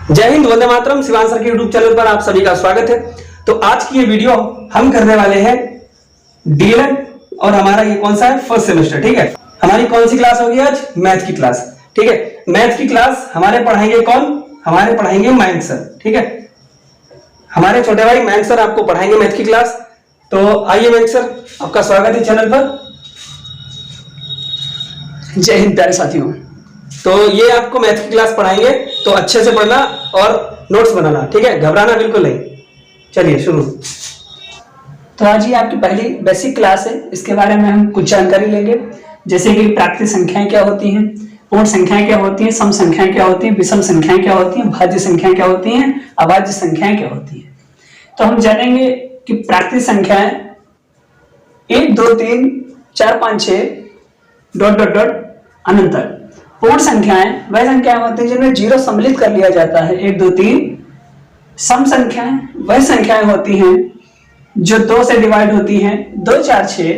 जय हिंद, वंदे मातरम। शिवान सर के YouTube channel पर आप सभी का स्वागत है। तो आज की ये वीडियो हम करने वाले हैं डीएलएड और हमारा ये कौन सा है, फर्स्ट सेमेस्टर। ठीक है, हमारी कौन सी क्लास होगी आज? मैथ की क्लास। ठीक है, मैथ की क्लास हमारे पढ़ाएंगे कौन? हमारे पढ़ाएंगे मयंक सर। ठीक है, हमारे छोटे भाई मयंक सर आपको पढ़ाएंगे मैथ की क्लास। तो आइए मयंक सर, आपका स्वागत है चैनल पर। जय हिंद प्यारे साथियों। तो ये आपको मैथ की क्लास पढ़ाएंगे, तो अच्छे से पढ़ना और नोट्स बनाना। ठीक है, घबराना बिल्कुल नहीं। चलिए शुरू। तो आज ये आपकी पहली बेसिक क्लास है। इसके बारे में हम कुछ जानकारी लेंगे, जैसे कि प्राकृतिक संख्याएं क्या होती हैं, पूर्ण संख्याएं क्या होती हैं, सम संख्याएं क्या होती हैं, विषम संख्याएं क्या होती हैं, भाज्य संख्याएं क्या होती हैं, अभाज्य संख्याएं क्या होती हैं। तो हम जानेंगे कि प्राकृतिक संख्याएं 1 2 3 4 5 6 ... अनंत तक। पूर्ण संख्याएं वह संख्याएं होती हैं जिनमें जीरो सम्मिलित कर लिया जाता है, 1 2 3। सम संख्याएं वह संख्याएं होती हैं जो 2 से डिवाइड होती हैं, 2 4 6।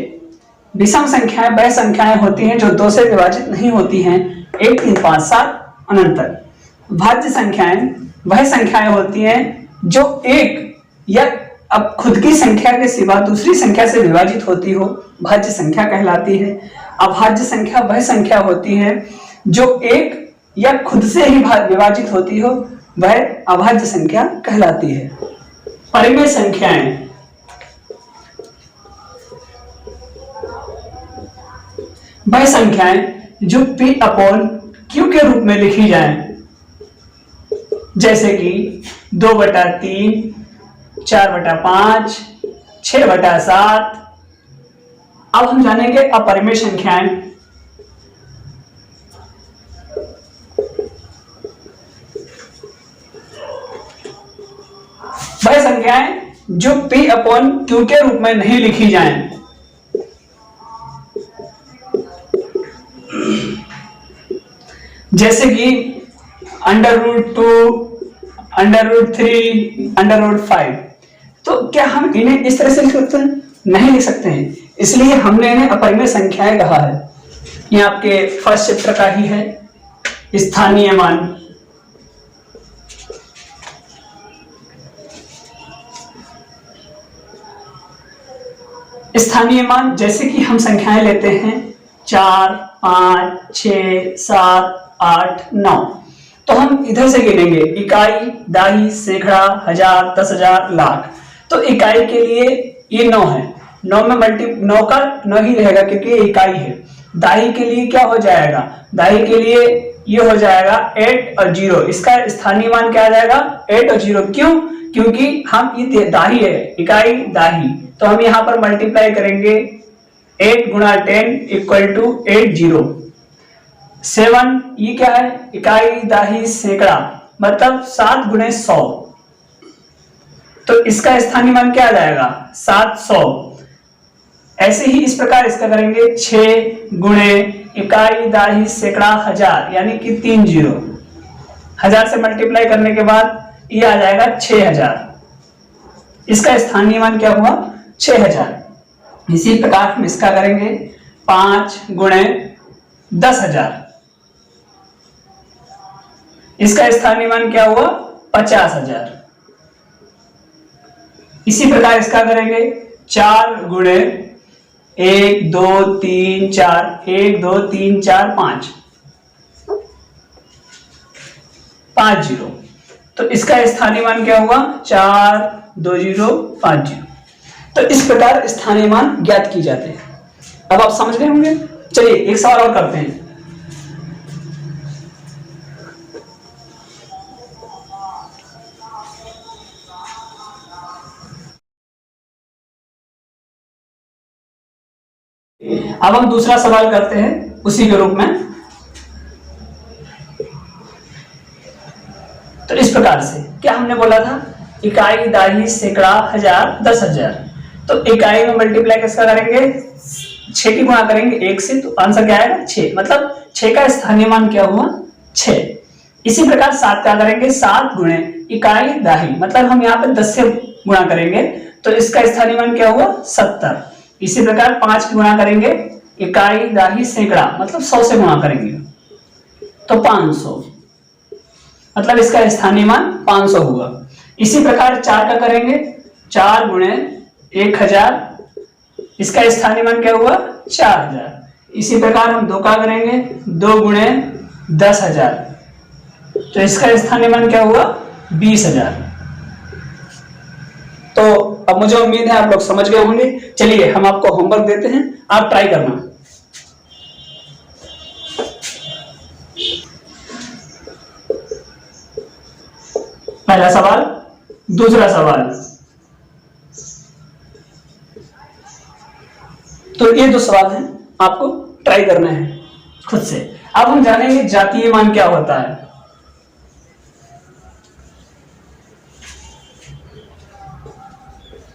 विषम संख्याएं वह संख्याएं होती हैं जो 2 से विभाजित नहीं होती हैं, 1 3 5 7 अनंत तक। भाज्य संख्याएं वह संख्याएं होती हैं जो एक या अब खुद की संख्या के सिवा दूसरी संख्या से विभाजित होती हो, भाज्य संख्या कहलाती है। अभाज्य संख्या वह संख्या होती है जो एक या खुद से ही विभाजित होती हो, वह अभाज्य संख्या कहलाती है। परिमेय संख्याएं वह संख्याएं जो P/Q के रूप में लिखी जाएं, जैसे कि 2/3, 4/5, 6/7। अब हम जानेंगे अपरिमेय संख्याएं। वह संख्याएं जो P/Q के रूप में नहीं लिखी जाएं, जैसे कि √2, √3, √5। तो क्या हम इन्हें इस तरह से लिख सकते हैं? नहीं लिख सकते हैं, इसलिए हमने इन्हें अपरिमेय संख्याएं कहा है। ये आपके फर्स्ट चैप्टर का ही है, स्थानीय मान। स्थानीय मान जैसे कि हम संख्याएं लेते हैं 4 5 6 7 8 9। तो हम इधर से गिनेंगे इकाई, दाही, सैकड़ा, हजार, 10,000, लाख। तो इकाई के लिए ये 9 है, 9 में 9 का 9 ही रहेगा क्योंकि ये इकाई है। दाही के लिए क्या हो जाएगा? दाही के लिए ये हो जाएगा 8 और 0। इसका स्थानीय मान क्या आ जाएगा? 8 और 0। क्यों? क्योंकि हम ये दाही है, इकाई दाही, तो हम यहां पर मल्टीप्लाई करेंगे 8 गुणा 10 = 8 0। 7 ये क्या है? इकाई दाही सैकड़ा, मतलब 7 गुणे 100। तो इसका स्थानीय मान क्या आ जाएगा? 700। ऐसे ही इस प्रकार इसका करेंगे 6 गुणे इकाई दाही सैकड़ा हजार, यानी कि 3 0। 1000 से मल्टीप्लाई करने के बाद ये आ जाएगा 6000। इसका स्थानीय मान क्या हुआ? 6000। इसी प्रकार हम इसका करेंगे 5 गुणे 10,000। इसका स्थानीय मान क्या हुआ? 50,000। इसी प्रकार इसका करेंगे 4 गुणे 1 2 3 4, 1 2 3 4 5 0। तो इसका स्थानीय मान क्या हुआ? 4 2 0 5 0। तो इस प्रकार स्थानीय मान ज्ञात की जाते हैं। अब आप समझ गए होंगे। चलिए एक सवाल और करते हैं। अब हम दूसरा सवाल करते हैं उसी के रूप में। तो इस प्रकार से क्या हमने बोला था? इकाई दाही सैकड़ा हजार 10,000। तो इकाई में मल्टीप्लाई किसका करेंगे? 6 की गुणा करेंगे 1 से, तो आंसर क्या आएगा? 6। मतलब 6 का स्थानीय मान क्या हुआ? 6। इसी प्रकार 7 का करेंगे 7 गुणे इकाई दाही, मतलब हम यहाँ पे 10 से गुणा करेंगे, तो इसका स्थानीय मान क्या हुआ? 70। इसी प्रकार 5 की गुणा करेंगे इकाई दाही सैकड़ा, मतलब 100 से गुणा करेंगे तो 500। मतलब इसका स्थानीय मान 500 हुआ। इसी प्रकार 4 का करेंगे, 4 गुणे 1000, इसका स्थानीय मान क्या हुआ 4000। इसी प्रकार हम 2 का करेंगे, 2 गुणे 10,000, तो इसका स्थानीय मान क्या हुआ 20,000। तो अब मुझे उम्मीद है आप लोग समझ गए होंगे। चलिए हम आपको होमवर्क देते हैं, आप ट्राई करना। पहला सवाल, दूसरा सवाल, तो ये दो सवाल हैं, आपको ट्राई करना है खुद से। अब हम जानेंगे जातीय मान क्या होता है।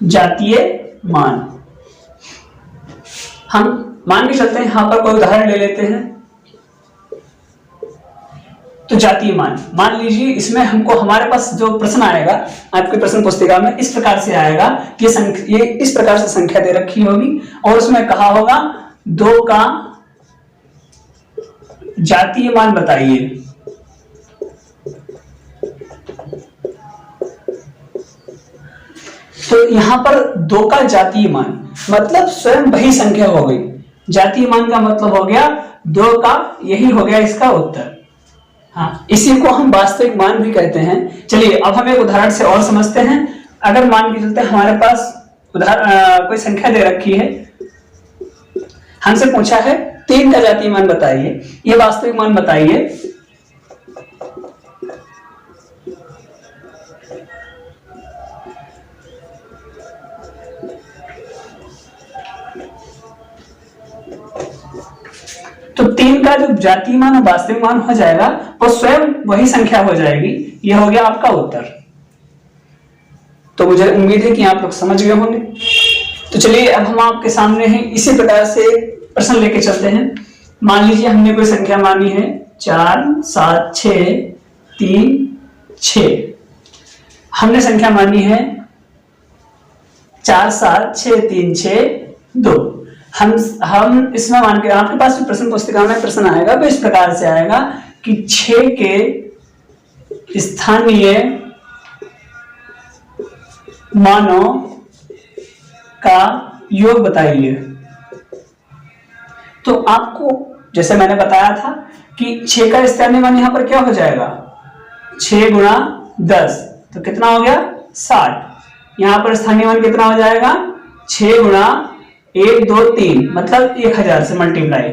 जातीय मान, हम मान के चलते हैं, यहां पर कोई उदाहरण ले लेते हैं। तो जातीय मान, मान लीजिए इसमें हमको हमारे पास जो प्रश्न आएगा आपकी प्रश्न पुस्तिका में इस प्रकार से आएगा कि ये इस प्रकार से संख्या दे रखी होगी और उसमें कहा होगा 2 का जातीय मान बताइए। तो यहां पर 2 का जातीय मान मतलब स्वयं वही संख्या हो गई। जातीय मान का मतलब हो गया 2 का, यही हो गया इसका उत्तर। हाँ, इसी को हम वास्तविक मान भी कहते हैं। चलिए अब हम एक उदाहरण से और समझते हैं। अगर मान के चलते हमारे पास कोई संख्या दे रखी है, हमसे पूछा है 3 का जातीय मान बताइए, ये वास्तविक मान बताइए। तो 3 का जो जातीय मान और वास्तविक मान हो जाएगा वो स्वयं वही संख्या हो जाएगी। यह हो गया आपका उत्तर। तो मुझे उम्मीद है कि आप लोग समझ गए होंगे। तो चलिए अब हम आपके सामने हैं, इसी प्रकार से प्रश्न लेके चलते हैं। मान लीजिए हमने कोई संख्या मानी है 4 7 6 3 6। हमने संख्या मानी है 4 7 6 3 6 2। हम इसमें मान के, आपके पास प्रश्न पुस्तिका में प्रश्न आएगा तो इस प्रकार से आएगा कि 6 के स्थानीय मानों का योग बताइए। तो आपको जैसे मैंने बताया था कि 6 का स्थानीय मान यहां पर क्या हो जाएगा 6 गुणा 10, तो कितना हो गया 60। यहां पर स्थानीय मान कितना हो जाएगा 6 गुणा 1 2 3 मतलब 1000 से मल्टीप्लाई,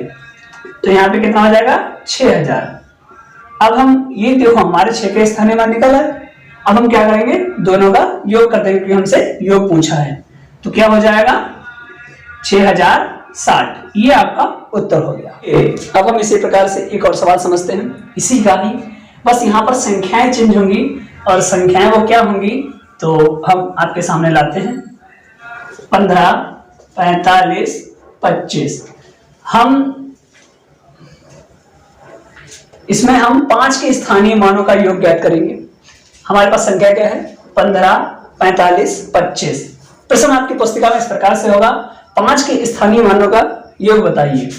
तो यहाँ पे कितना हो जाएगा 6000। अब हम ये देखो हमारे 6 के स्थानीय मान निकल आए। अब हम क्या करेंगे दोनों का योग कर देंगे, क्योंकि हमसे योग पूछा है। तो क्या हो जाएगा 6060, ये आपका उत्तर हो गया। अब हम इसी प्रकार से एक और सवाल समझते हैं, इसी का ही, बस यहाँ पर संख्याएं चेंज होंगी और संख्याएं वो क्या होंगी तो हम आपके सामने लाते हैं। 15 45 25। हम इसमें हम 5 के स्थानीय मानों का योग ज्ञात करेंगे। हमारे पास संख्या क्या है 15 45 25। प्रश्न आपकी पुस्तिका में इस प्रकार से होगा 5 के स्थानीय मानों का योग बताइए।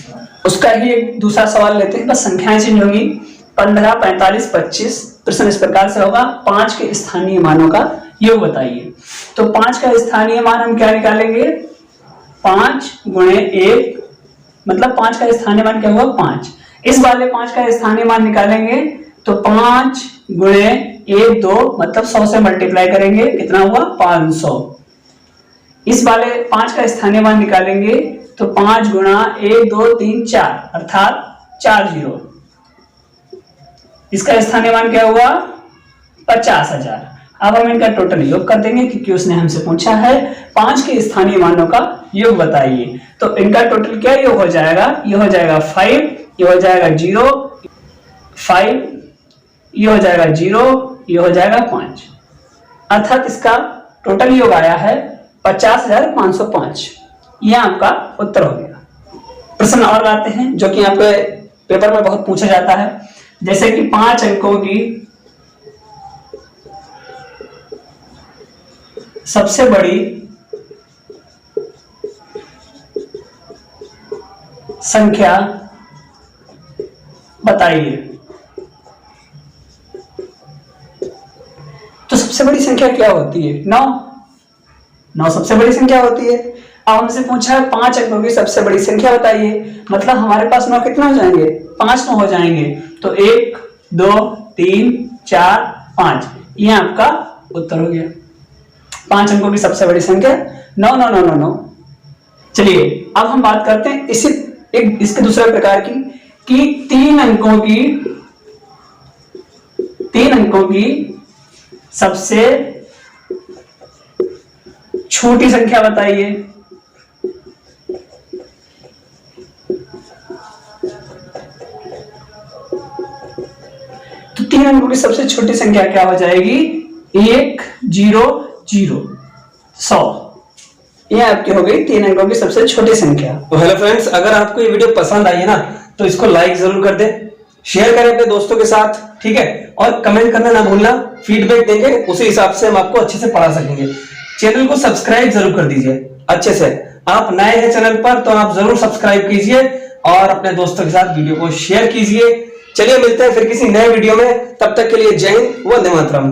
उसका ही एक दूसरा सवाल लेते हैं, बस संख्याएं चेंज होंगी। 15 45 25। प्रश्न इस प्रकार से होगा 5 के स्थानीय मानों का योग बताइए। तो 5 का स्थानीय मान हम क्या निकालेंगे 5 गुणे 1, मतलब 5 का स्थानीय मान क्या हुआ 5। इस वाले 5 का स्थानीय मान निकालेंगे तो 5 गुणे 1 2 मतलब 100 से मल्टीप्लाई करेंगे, कितना हुआ 500। इस वाले 5 का स्थानीय मान निकालेंगे तो 5 गुणा 1 2 3 4 अर्थात 40। इसका स्थानीय मान क्या हुआ 50,000। अब हम इनका टोटल योग कर देंगे क्योंकि उसने हमसे पूछा है 5 के स्थानीय मानों का योग बताइए। तो इनका टोटल क्या योग हो जाएगा, ये हो जाएगा 5, ये हो जाएगा 0 5, ये हो जाएगा 0, ये हो जाएगा 5, अर्थात इसका टोटल योग आया है 50,505। यह आपका उत्तर हो गया। प्रश्न और लाते हैं जो कि आपके पेपर में बहुत पूछा जाता है, जैसे कि 5 अंकों की सबसे बड़ी संख्या बताइए। सबसे बड़ी संख्या क्या होती है? 9। 9 सबसे बड़ी संख्या होती है। अब हमसे पूछा है 5 अंकों की सबसे बड़ी संख्या बताइए, मतलब हमारे पास 9 कितना हो जाएंगे? 5 9 हो जाएंगे। तो 1 2 3 4 5, ये आपका उत्तर हो गया। 5 अंकों की सबसे बड़ी संख्या 9 9 9 9 9। चलिए अब हम बात करते हैं इसके दूसरे प्रकार की, कि 3 अंकों की सबसे छोटी संख्या बताइए। तो 3 अंकों की सबसे छोटी संख्या क्या हो जाएगी? 1 0 0 100। ये आपकी हो गई 3 अंकों की सबसे छोटी संख्या। तो हेलो फ्रेंड्स, अगर आपको ये वीडियो पसंद आई है ना तो इसको लाइक जरूर कर दें, शेयर करें अपने दोस्तों के साथ, ठीक है, और कमेंट करना ना भूलना। फीडबैक देंगे, उसी हिसाब से हम आपको अच्छे से पढ़ा सकेंगे। चैनल को सब्सक्राइब जरूर कर दीजिए अच्छे से। आप नए हैं चैनल पर तो आप जरूर सब्सक्राइब कीजिए और अपने दोस्तों के साथ वीडियो को शेयर कीजिए। चलिए मिलते हैं फिर किसी नए वीडियो में, तब तक के लिए जय हिंद, वंदे मातरम।